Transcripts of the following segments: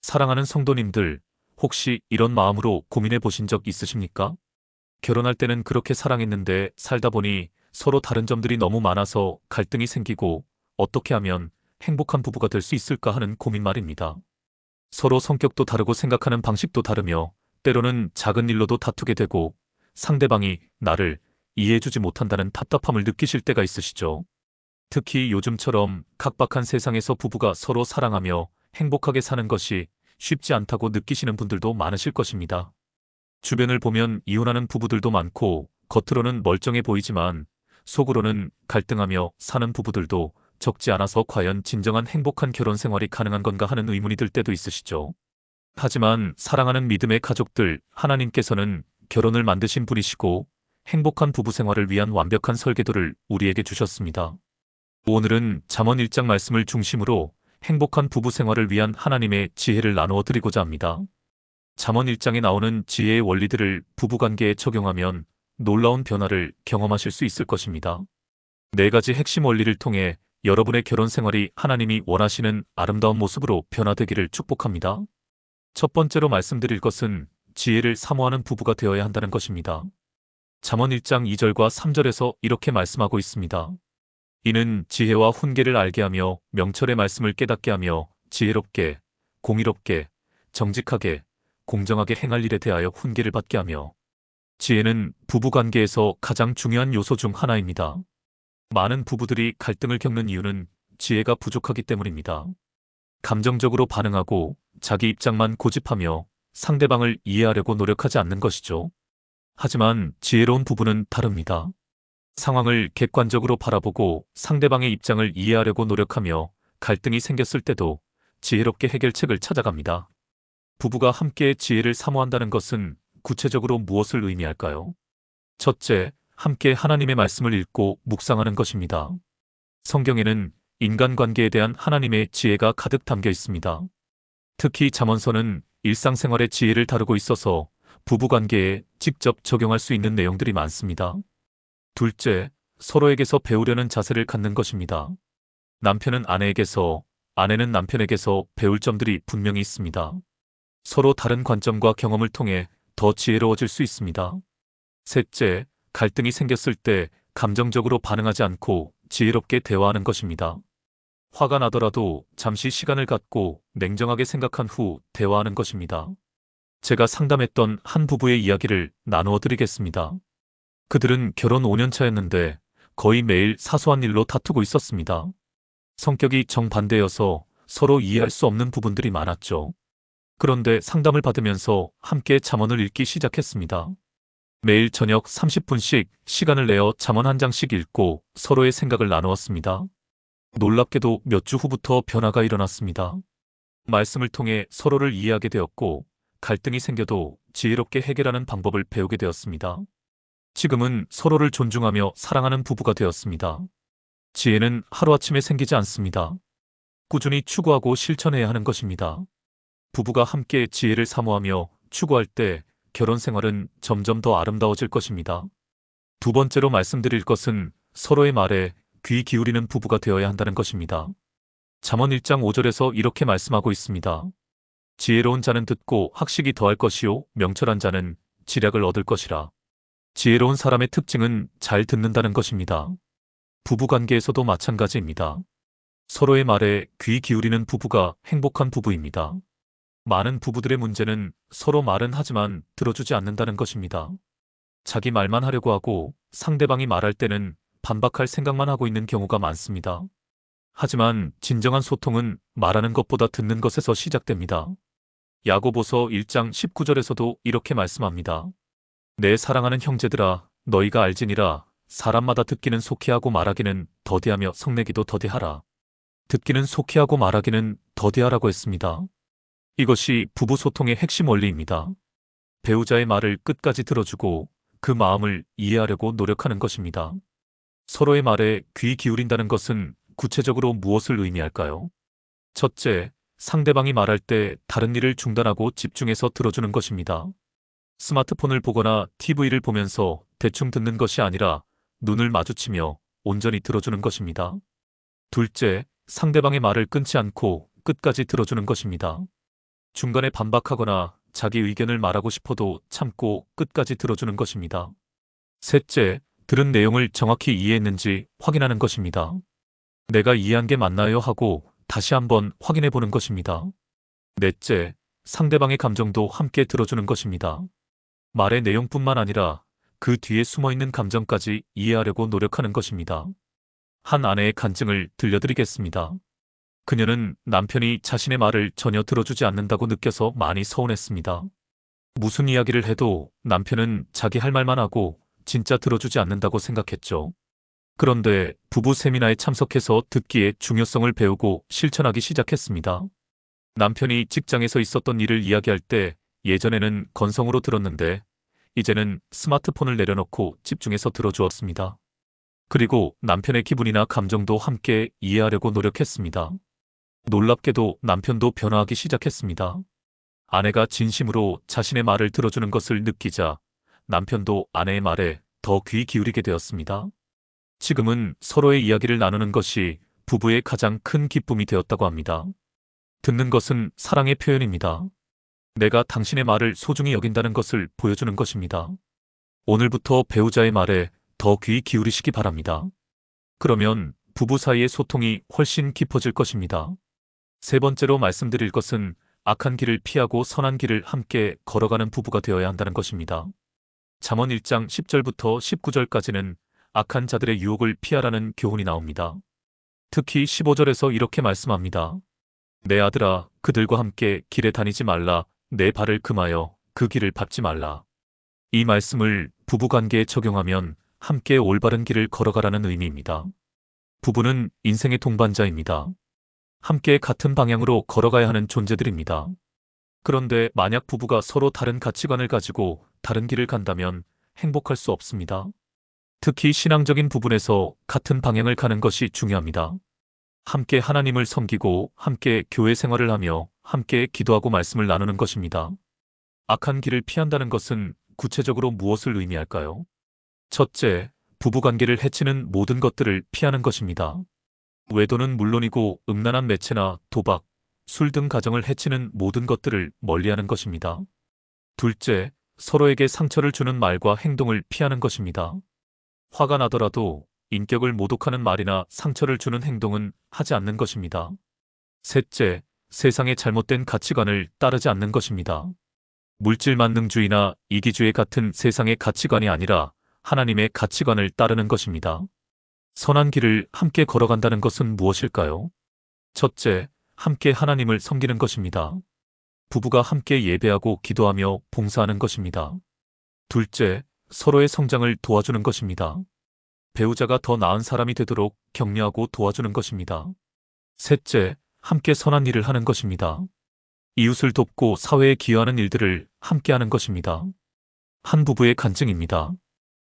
사랑하는 성도님들, 혹시 이런 마음으로 고민해 보신 적 있으십니까? 결혼할 때는 그렇게 사랑했는데 살다 보니 서로 다른 점들이 너무 많아서 갈등이 생기고 어떻게 하면 행복한 부부가 될 수 있을까 하는 고민 말입니다. 서로 성격도 다르고 생각하는 방식도 다르며 때로는 작은 일로도 다투게 되고 상대방이 나를 이해해주지 못한다는 답답함을 느끼실 때가 있으시죠? 특히 요즘처럼 각박한 세상에서 부부가 서로 사랑하며 행복하게 사는 것이 쉽지 않다고 느끼시는 분들도 많으실 것입니다. 주변을 보면 이혼하는 부부들도 많고 겉으로는 멀쩡해 보이지만 속으로는 갈등하며 사는 부부들도 적지 않아서 과연 진정한 행복한 결혼 생활이 가능한 건가 하는 의문이 들 때도 있으시죠. 하지만 사랑하는 믿음의 가족들, 하나님께서는 결혼을 만드신 분이시고 행복한 부부 생활을 위한 완벽한 설계도를 우리에게 주셨습니다. 오늘은 잠언 1장 말씀을 중심으로 행복한 부부 생활을 위한 하나님의 지혜를 나누어 드리고자 합니다. 잠언 1장에 나오는 지혜의 원리들을 부부관계에 적용하면 놀라운 변화를 경험하실 수 있을 것입니다. 네 가지 핵심 원리를 통해 여러분의 결혼 생활이 하나님이 원하시는 아름다운 모습으로 변화되기를 축복합니다. 첫 번째로 말씀드릴 것은 지혜를 사모하는 부부가 되어야 한다는 것입니다. 잠언 1장 2절과 3절에서 이렇게 말씀하고 있습니다. 이는 지혜와 훈계를 알게 하며 명철의 말씀을 깨닫게 하며 지혜롭게, 공의롭게, 정직하게, 공정하게 행할 일에 대하여 훈계를 받게 하며 지혜는 부부관계에서 가장 중요한 요소 중 하나입니다. 많은 부부들이 갈등을 겪는 이유는 지혜가 부족하기 때문입니다. 감정적으로 반응하고 자기 입장만 고집하며 상대방을 이해하려고 노력하지 않는 것이죠. 하지만 지혜로운 부부는 다릅니다. 상황을 객관적으로 바라보고 상대방의 입장을 이해하려고 노력하며 갈등이 생겼을 때도 지혜롭게 해결책을 찾아갑니다. 부부가 함께 지혜를 사모한다는 것은 구체적으로 무엇을 의미할까요? 첫째, 함께 하나님의 말씀을 읽고 묵상하는 것입니다. 성경에는 인간관계에 대한 하나님의 지혜가 가득 담겨 있습니다. 특히 잠언서는 일상생활의 지혜를 다루고 있어서 부부관계에 직접 적용할 수 있는 내용들이 많습니다. 둘째, 서로에게서 배우려는 자세를 갖는 것입니다. 남편은 아내에게서, 아내는 남편에게서 배울 점들이 분명히 있습니다. 서로 다른 관점과 경험을 통해 더 지혜로워질 수 있습니다. 셋째, 갈등이 생겼을 때 감정적으로 반응하지 않고 지혜롭게 대화하는 것입니다. 화가 나더라도 잠시 시간을 갖고 냉정하게 생각한 후 대화하는 것입니다. 제가 상담했던 한 부부의 이야기를 나누어 드리겠습니다. 그들은 결혼 5년 차였는데 거의 매일 사소한 일로 다투고 있었습니다. 성격이 정반대여서 서로 이해할 수 없는 부분들이 많았죠. 그런데 상담을 받으면서 함께 잠언을 읽기 시작했습니다. 매일 저녁 30분씩 시간을 내어 잠언 한 장씩 읽고 서로의 생각을 나누었습니다. 놀랍게도 몇 주 후부터 변화가 일어났습니다. 말씀을 통해 서로를 이해하게 되었고 갈등이 생겨도 지혜롭게 해결하는 방법을 배우게 되었습니다. 지금은 서로를 존중하며 사랑하는 부부가 되었습니다. 지혜는 하루아침에 생기지 않습니다. 꾸준히 추구하고 실천해야 하는 것입니다. 부부가 함께 지혜를 사모하며 추구할 때 결혼 생활은 점점 더 아름다워질 것입니다. 두 번째로 말씀드릴 것은 서로의 말에 귀 기울이는 부부가 되어야 한다는 것입니다. 잠언 1장 5절에서 이렇게 말씀하고 있습니다. 지혜로운 자는 듣고 학식이 더할 것이요 명철한 자는 지략을 얻을 것이라. 지혜로운 사람의 특징은 잘 듣는다는 것입니다. 부부관계에서도 마찬가지입니다. 서로의 말에 귀 기울이는 부부가 행복한 부부입니다. 많은 부부들의 문제는 서로 말은 하지만 들어주지 않는다는 것입니다. 자기 말만 하려고 하고 상대방이 말할 때는 반박할 생각만 하고 있는 경우가 많습니다. 하지만 진정한 소통은 말하는 것보다 듣는 것에서 시작됩니다. 야고보서 1장 19절에서도 이렇게 말씀합니다. 내 사랑하는 형제들아 너희가 알지니라 사람마다 듣기는 속히 하고 말하기는 더디하며 성내기도 더디하라. 듣기는 속히 하고 말하기는 더디하라고 했습니다. 이것이 부부 소통의 핵심 원리입니다. 배우자의 말을 끝까지 들어주고 그 마음을 이해하려고 노력하는 것입니다. 서로의 말에 귀 기울인다는 것은 구체적으로 무엇을 의미할까요? 첫째, 상대방이 말할 때 다른 일을 중단하고 집중해서 들어주는 것입니다. 스마트폰을 보거나 TV를 보면서 대충 듣는 것이 아니라 눈을 마주치며 온전히 들어주는 것입니다. 둘째, 상대방의 말을 끊지 않고 끝까지 들어주는 것입니다. 중간에 반박하거나 자기 의견을 말하고 싶어도 참고 끝까지 들어주는 것입니다. 셋째, 들은 내용을 정확히 이해했는지 확인하는 것입니다. 내가 이해한 게 맞나요? 하고 다시 한번 확인해 보는 것입니다. 넷째, 상대방의 감정도 함께 들어주는 것입니다. 말의 내용뿐만 아니라 그 뒤에 숨어있는 감정까지 이해하려고 노력하는 것입니다. 한 아내의 간증을 들려드리겠습니다. 그녀는 남편이 자신의 말을 전혀 들어주지 않는다고 느껴서 많이 서운했습니다. 무슨 이야기를 해도 남편은 자기 할 말만 하고 진짜 들어주지 않는다고 생각했죠. 그런데 부부 세미나에 참석해서 듣기의 중요성을 배우고 실천하기 시작했습니다. 남편이 직장에서 있었던 일을 이야기할 때 예전에는 건성으로 들었는데 이제는 스마트폰을 내려놓고 집중해서 들어주었습니다. 그리고 남편의 기분이나 감정도 함께 이해하려고 노력했습니다. 놀랍게도 남편도 변화하기 시작했습니다. 아내가 진심으로 자신의 말을 들어주는 것을 느끼자 남편도 아내의 말에 더 귀 기울이게 되었습니다. 지금은 서로의 이야기를 나누는 것이 부부의 가장 큰 기쁨이 되었다고 합니다. 듣는 것은 사랑의 표현입니다. 내가 당신의 말을 소중히 여긴다는 것을 보여주는 것입니다. 오늘부터 배우자의 말에 더 귀 기울이시기 바랍니다. 그러면 부부 사이의 소통이 훨씬 깊어질 것입니다. 세 번째로 말씀드릴 것은 악한 길을 피하고 선한 길을 함께 걸어가는 부부가 되어야 한다는 것입니다. 잠언 1장 10절부터 19절까지는 악한 자들의 유혹을 피하라는 교훈이 나옵니다. 특히 15절에서 이렇게 말씀합니다. 내 아들아, 그들과 함께 길에 다니지 말라. 내 발을 금하여 그 길을 밟지 말라. 이 말씀을 부부관계에 적용하면 함께 올바른 길을 걸어가라는 의미입니다. 부부는 인생의 동반자입니다. 함께 같은 방향으로 걸어가야 하는 존재들입니다. 그런데 만약 부부가 서로 다른 가치관을 가지고 다른 길을 간다면 행복할 수 없습니다. 특히 신앙적인 부분에서 같은 방향을 가는 것이 중요합니다. 함께 하나님을 섬기고 함께 교회 생활을 하며 함께 기도하고 말씀을 나누는 것입니다. 악한 길을 피한다는 것은 구체적으로 무엇을 의미할까요? 첫째, 부부관계를 해치는 모든 것들을 피하는 것입니다. 외도는 물론이고 음란한 매체나 도박, 술 등 가정을 해치는 모든 것들을 멀리하는 것입니다. 둘째, 서로에게 상처를 주는 말과 행동을 피하는 것입니다. 화가 나더라도 인격을 모독하는 말이나 상처를 주는 행동은 하지 않는 것입니다. 셋째, 세상의 잘못된 가치관을 따르지 않는 것입니다. 물질 만능주의나 이기주의 같은 세상의 가치관이 아니라 하나님의 가치관을 따르는 것입니다. 선한 길을 함께 걸어간다는 것은 무엇일까요? 첫째, 함께 하나님을 섬기는 것입니다. 부부가 함께 예배하고 기도하며 봉사하는 것입니다. 둘째, 서로의 성장을 도와주는 것입니다. 배우자가 더 나은 사람이 되도록 격려하고 도와주는 것입니다. 셋째, 함께 선한 일을 하는 것입니다. 이웃을 돕고 사회에 기여하는 일들을 함께 하는 것입니다. 한 부부의 간증입니다.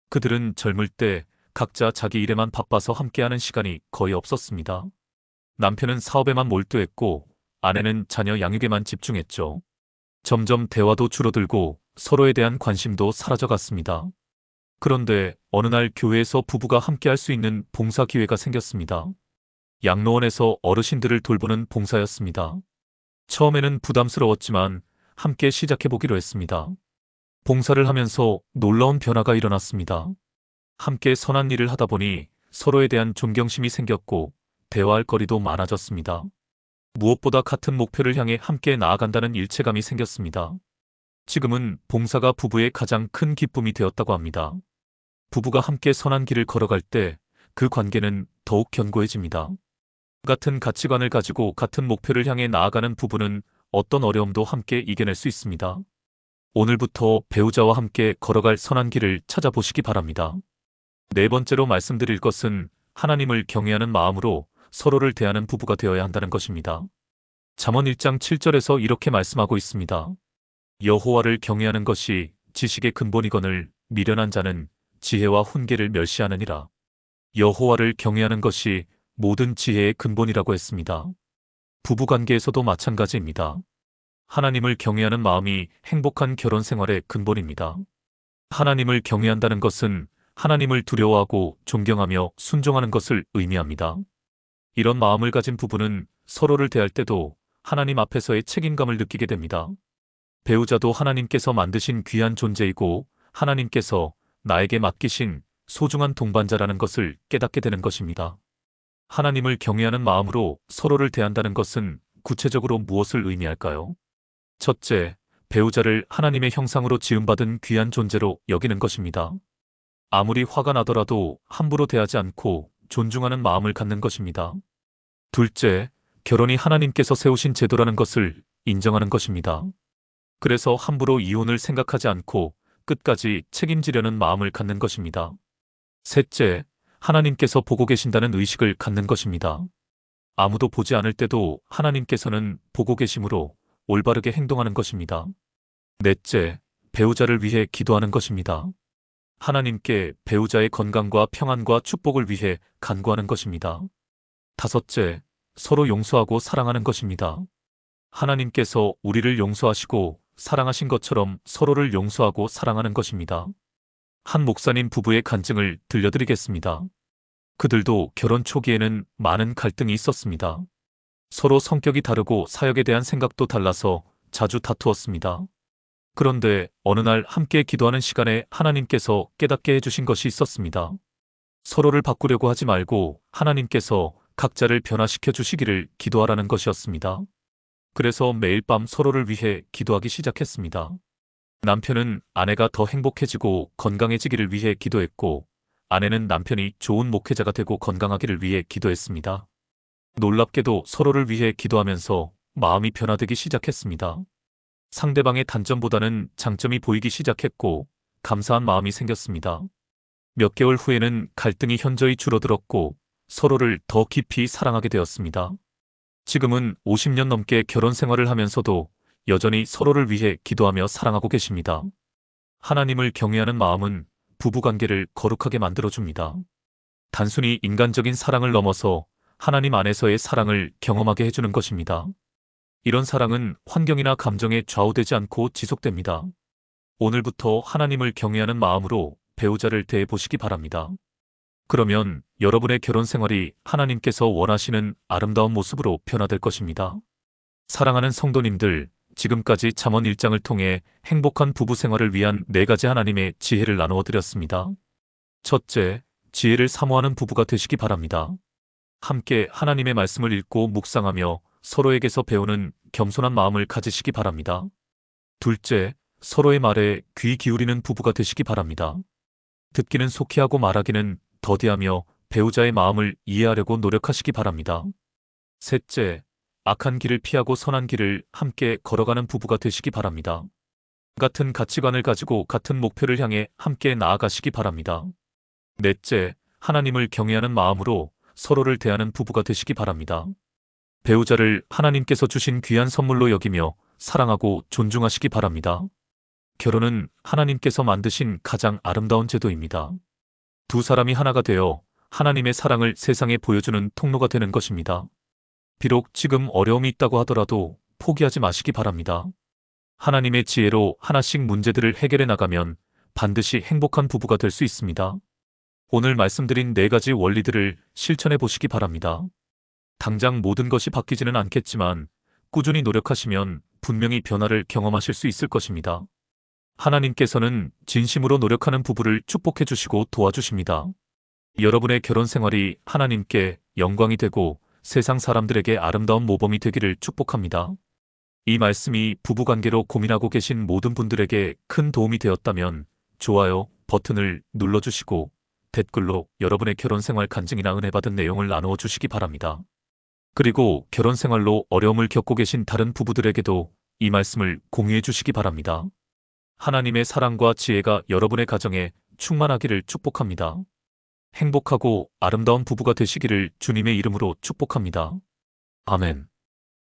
그들은 젊을 때 각자 자기 일에만 바빠서 함께하는 시간이 거의 없었습니다. 남편은 사업에만 몰두했고 아내는 자녀 양육에만 집중했죠. 점점 대화도 줄어들고 서로에 대한 관심도 사라져갔습니다. 그런데 어느 날 교회에서 부부가 함께할 수 있는 봉사 기회가 생겼습니다. 양로원에서 어르신들을 돌보는 봉사였습니다. 처음에는 부담스러웠지만 함께 시작해보기로 했습니다. 봉사를 하면서 놀라운 변화가 일어났습니다. 함께 선한 일을 하다 보니 서로에 대한 존경심이 생겼고 대화할 거리도 많아졌습니다. 무엇보다 같은 목표를 향해 함께 나아간다는 일체감이 생겼습니다. 지금은 봉사가 부부의 가장 큰 기쁨이 되었다고 합니다. 부부가 함께 선한 길을 걸어갈 때 그 관계는 더욱 견고해집니다. 같은 가치관을 가지고 같은 목표를 향해 나아가는 부부는 어떤 어려움도 함께 이겨낼 수 있습니다. 오늘부터 배우자와 함께 걸어갈 선한 길을 찾아보시기 바랍니다. 네 번째로 말씀드릴 것은 하나님을 경외하는 마음으로 서로를 대하는 부부가 되어야 한다는 것입니다. 잠언 1장 7절에서 이렇게 말씀하고 있습니다. 여호와를 경외하는 것이 지식의 근본이거늘 미련한 자는 지혜와 훈계를 멸시하느니라. 여호와를 경외하는 것이 모든 지혜의 근본이라고 했습니다. 부부관계에서도 마찬가지입니다. 하나님을 경외하는 마음이 행복한 결혼 생활의 근본입니다. 하나님을 경외한다는 것은 하나님을 두려워하고 존경하며 순종하는 것을 의미합니다. 이런 마음을 가진 부부는 서로를 대할 때도 하나님 앞에서의 책임감을 느끼게 됩니다. 배우자도 하나님께서 만드신 귀한 존재이고 하나님께서 나에게 맡기신 소중한 동반자라는 것을 깨닫게 되는 것입니다. 하나님을 경외하는 마음으로 서로를 대한다는 것은 구체적으로 무엇을 의미할까요? 첫째, 배우자를 하나님의 형상으로 지음받은 귀한 존재로 여기는 것입니다. 아무리 화가 나더라도 함부로 대하지 않고 존중하는 마음을 갖는 것입니다. 둘째, 결혼이 하나님께서 세우신 제도라는 것을 인정하는 것입니다. 그래서 함부로 이혼을 생각하지 않고 끝까지 책임지려는 마음을 갖는 것입니다. 셋째, 하나님께서 보고 계신다는 의식을 갖는 것입니다. 아무도 보지 않을 때도 하나님께서는 보고 계심으로 올바르게 행동하는 것입니다. 넷째, 배우자를 위해 기도하는 것입니다. 하나님께 배우자의 건강과 평안과 축복을 위해 간구하는 것입니다. 다섯째, 서로 용서하고 사랑하는 것입니다. 하나님께서 우리를 용서하시고 사랑하신 것처럼 서로를 용서하고 사랑하는 것입니다. 한 목사님 부부의 간증을 들려드리겠습니다. 그들도 결혼 초기에는 많은 갈등이 있었습니다. 서로 성격이 다르고 사역에 대한 생각도 달라서 자주 다투었습니다. 그런데 어느 날 함께 기도하는 시간에 하나님께서 깨닫게 해주신 것이 있었습니다. 서로를 바꾸려고 하지 말고 하나님께서 각자를 변화시켜 주시기를 기도하라는 것이었습니다. 그래서 매일 밤 서로를 위해 기도하기 시작했습니다. 남편은 아내가 더 행복해지고 건강해지기를 위해 기도했고, 아내는 남편이 좋은 목회자가 되고 건강하기를 위해 기도했습니다. 놀랍게도 서로를 위해 기도하면서 마음이 변화되기 시작했습니다. 상대방의 단점보다는 장점이 보이기 시작했고 감사한 마음이 생겼습니다. 몇 개월 후에는 갈등이 현저히 줄어들었고 서로를 더 깊이 사랑하게 되었습니다. 지금은 50년 넘게 결혼 생활을 하면서도 여전히 서로를 위해 기도하며 사랑하고 계십니다. 하나님을 경외하는 마음은 부부관계를 거룩하게 만들어줍니다. 단순히 인간적인 사랑을 넘어서 하나님 안에서의 사랑을 경험하게 해주는 것입니다. 이런 사랑은 환경이나 감정에 좌우되지 않고 지속됩니다. 오늘부터 하나님을 경외하는 마음으로 배우자를 대해보시기 바랍니다. 그러면 여러분의 결혼 생활이 하나님께서 원하시는 아름다운 모습으로 변화될 것입니다. 사랑하는 성도님들, 지금까지 잠언 1장을 통해 행복한 부부 생활을 위한 4가지 하나님의 지혜를 나누어 드렸습니다. 첫째, 지혜를 사모하는 부부가 되시기 바랍니다. 함께 하나님의 말씀을 읽고 묵상하며 서로에게서 배우는 겸손한 마음을 가지시기 바랍니다. 둘째, 서로의 말에 귀 기울이는 부부가 되시기 바랍니다. 듣기는 속히 하고 말하기는 더디하며 배우자의 마음을 이해하려고 노력하시기 바랍니다. 셋째, 악한 길을 피하고 선한 길을 함께 걸어가는 부부가 되시기 바랍니다. 같은 가치관을 가지고 같은 목표를 향해 함께 나아가시기 바랍니다. 넷째, 하나님을 경외하는 마음으로 서로를 대하는 부부가 되시기 바랍니다. 배우자를 하나님께서 주신 귀한 선물로 여기며 사랑하고 존중하시기 바랍니다. 결혼은 하나님께서 만드신 가장 아름다운 제도입니다. 두 사람이 하나가 되어 하나님의 사랑을 세상에 보여주는 통로가 되는 것입니다. 비록 지금 어려움이 있다고 하더라도 포기하지 마시기 바랍니다. 하나님의 지혜로 하나씩 문제들을 해결해 나가면 반드시 행복한 부부가 될 수 있습니다. 오늘 말씀드린 4가지 원리들을 실천해 보시기 바랍니다. 당장 모든 것이 바뀌지는 않겠지만 꾸준히 노력하시면 분명히 변화를 경험하실 수 있을 것입니다. 하나님께서는 진심으로 노력하는 부부를 축복해 주시고 도와주십니다. 여러분의 결혼 생활이 하나님께 영광이 되고 세상 사람들에게 아름다운 모범이 되기를 축복합니다. 이 말씀이 부부관계로 고민하고 계신 모든 분들에게 큰 도움이 되었다면 좋아요 버튼을 눌러주시고 댓글로 여러분의 결혼 생활 간증이나 은혜 받은 내용을 나누어 주시기 바랍니다. 그리고 결혼 생활로 어려움을 겪고 계신 다른 부부들에게도 이 말씀을 공유해 주시기 바랍니다. 하나님의 사랑과 지혜가 여러분의 가정에 충만하기를 축복합니다. 행복하고 아름다운 부부가 되시기를 주님의 이름으로 축복합니다. 아멘.